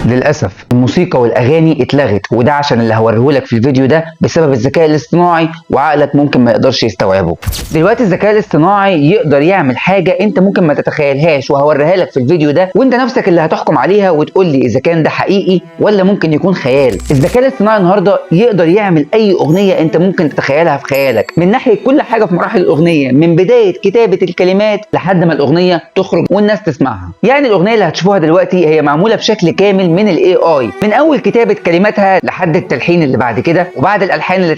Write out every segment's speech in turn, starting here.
للأسف الموسيقى والأغاني اتلغت، وده عشان اللي هوريهولك في الفيديو ده بسبب الذكاء الاصطناعي، وعقلك ممكن ما يقدرش يستوعبه. دلوقتي الذكاء الاصطناعي يقدر يعمل حاجة انت ممكن ما تتخيلهاش، وهوريها لك في الفيديو ده، وانت نفسك اللي هتحكم عليها وتقول لي اذا كان ده حقيقي ولا ممكن يكون خيال. الذكاء الاصطناعي النهارده يقدر يعمل اي اغنية انت ممكن تتخيلها في خيالك، من ناحية كل حاجة في مراحل الاغنية، من بداية كتابة الكلمات لحد ما الاغنية تخرج والناس تسمعها. يعني الاغنية اللي هتشوفوها دلوقتي هي معمولة بشكل كامل من الاي اي، من اول كتابة كلماتها لحد التلحين اللي بعد كده، وبعد الالحان اللي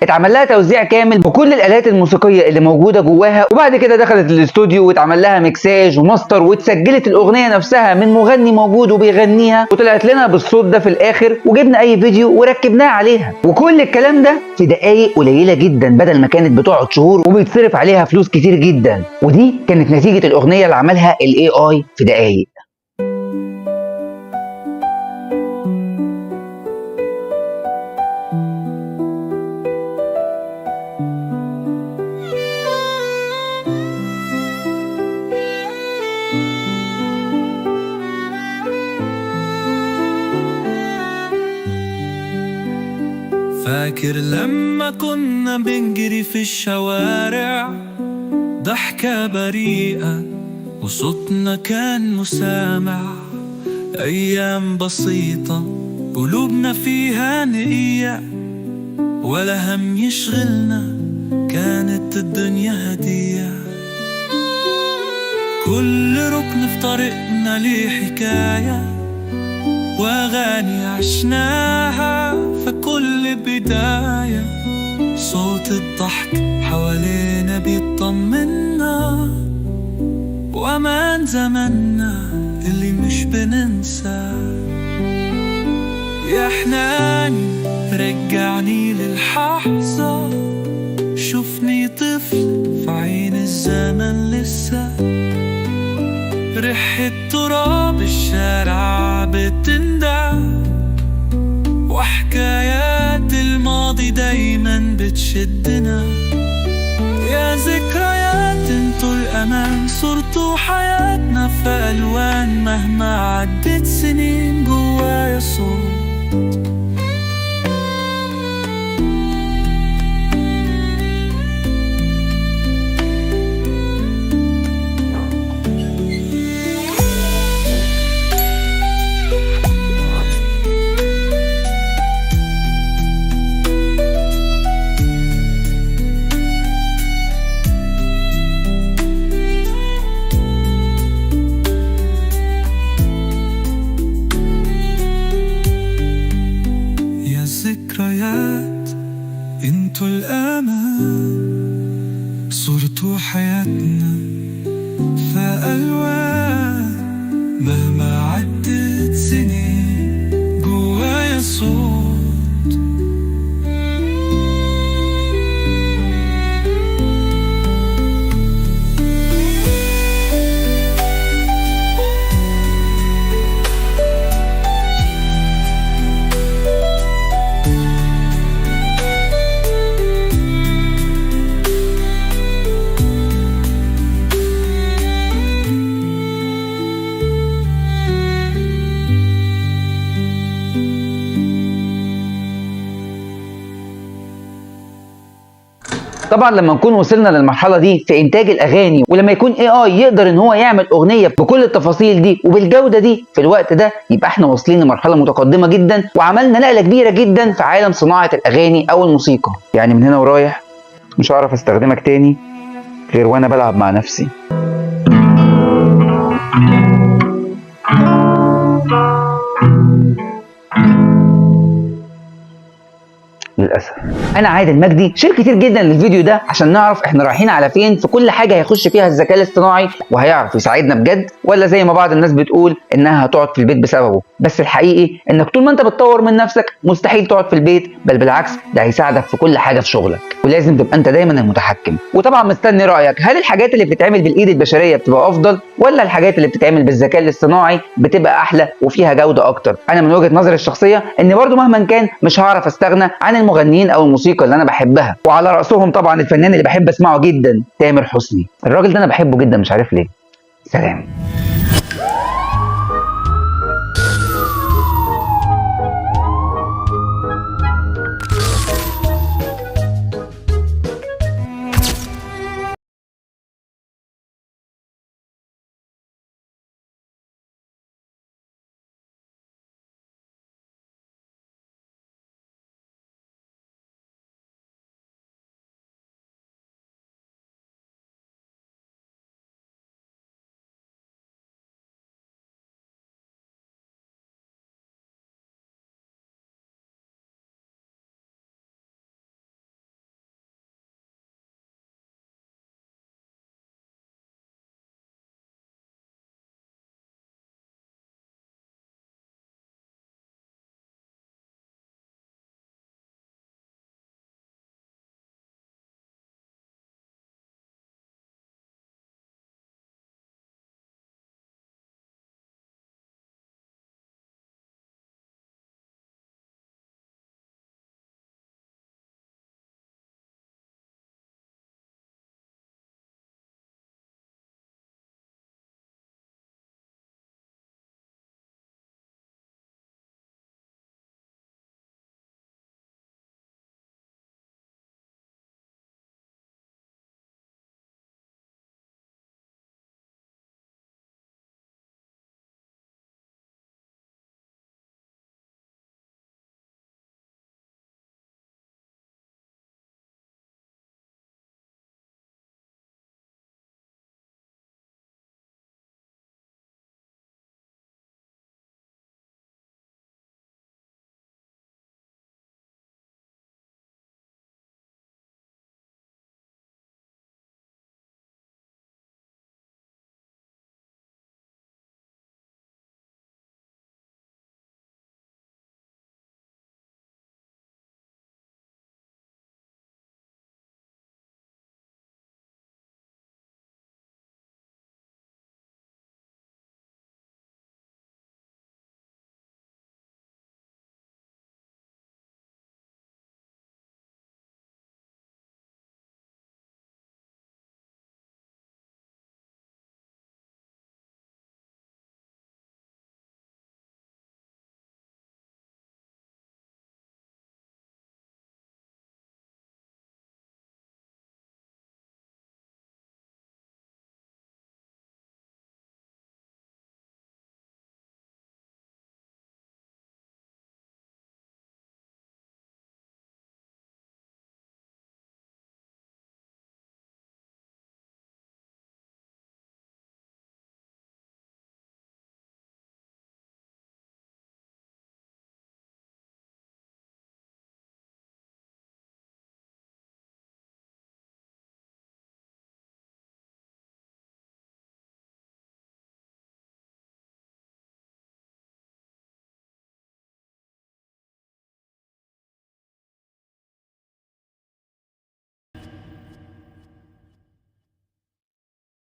اتعمل لها توزيع كامل بكل الالات الموسيقية اللي موجودة جواها، وبعد كده دخلت الاستوديو واتعمل لها ميكساج وماستر، واتسجلت الاغنية نفسها من مغني موجود وبيغنيها، وطلعت لنا بالصوت ده في الاخر، وجبنا اي فيديو وركبناه عليها. وكل الكلام ده في دقايق قليلة جدا، بدل ما كانت بتقعد شهور وبيتصرف عليها فلوس كتير جدا. ودي كانت نتيجة الاغنية اللي عملها الاي اي في دقايق. فاكر لما كنا بنجري في الشوارع، ضحكة بريئة وصوتنا كان مسامع، أيام بسيطة قلوبنا فيها نقية، ولا هم يشغلنا، كانت الدنيا هدية. كل ركن في طريقنا ليه حكاية، وأغاني عشناها في كل بداية، صوت الضحك حوالينا بيطمنا، وأمان زماننا اللي مش بننسى. يا حناني رجعني للحظة، شوفني طفل في عين الزمن لسه، ريحة تراب الشارع بتندع، وحكايات الماضي دايما بتشدنا. يا ذكريات انتوا الأمان، صرتوا حياتنا في ألوان، مهما عدت سنين جوايا صوت. ذكريات انتوا الأمان، صورتوا حياتنا في ألوان، مهما عدت سنين جوايا صوت. طبعا لما نكون وصلنا للمرحله دي في انتاج الاغاني، ولما يكون اي اي يقدر ان هو يعمل اغنيه بكل التفاصيل دي وبالجوده دي في الوقت ده، يبقى احنا واصلين لمرحله متقدمه جدا، وعملنا نقله كبيره جدا في عالم صناعه الاغاني او الموسيقى. يعني من هنا ورايح مش هعرف استخدمك تاني غير وانا بلعب مع نفسي. للاسف. انا عادل مجدي، شير كتير جدا للفيديو ده عشان نعرف احنا رايحين على فين في كل حاجه هيخش فيها الذكاء الاصطناعي، وهيعرف يساعدنا بجد، ولا زي ما بعض الناس بتقول انها هتقعد في البيت بسببه. بس الحقيقي انك طول ما انت بتطور من نفسك مستحيل تقعد في البيت، بل بالعكس ده هيساعدك في كل حاجه في شغلك، ولازم تبقى انت دايما المتحكم. وطبعا مستني رايك، هل الحاجات اللي بتتعمل بالايد البشريه بتبقى افضل، ولا الحاجات اللي بتتعمل بالذكاء الاصطناعي بتبقى احلى وفيها جوده اكتر؟ انا من وجهه نظري الشخصيه ان برضو مهما كان مش هعرف استغنى عن المغنيين او الموسيقى اللي انا بحبها، وعلى راسهم طبعا الفنان اللي بحب اسمعه جدا تامر حسني. الراجل ده انا بحبه جدا مش عارف ليه. سلام.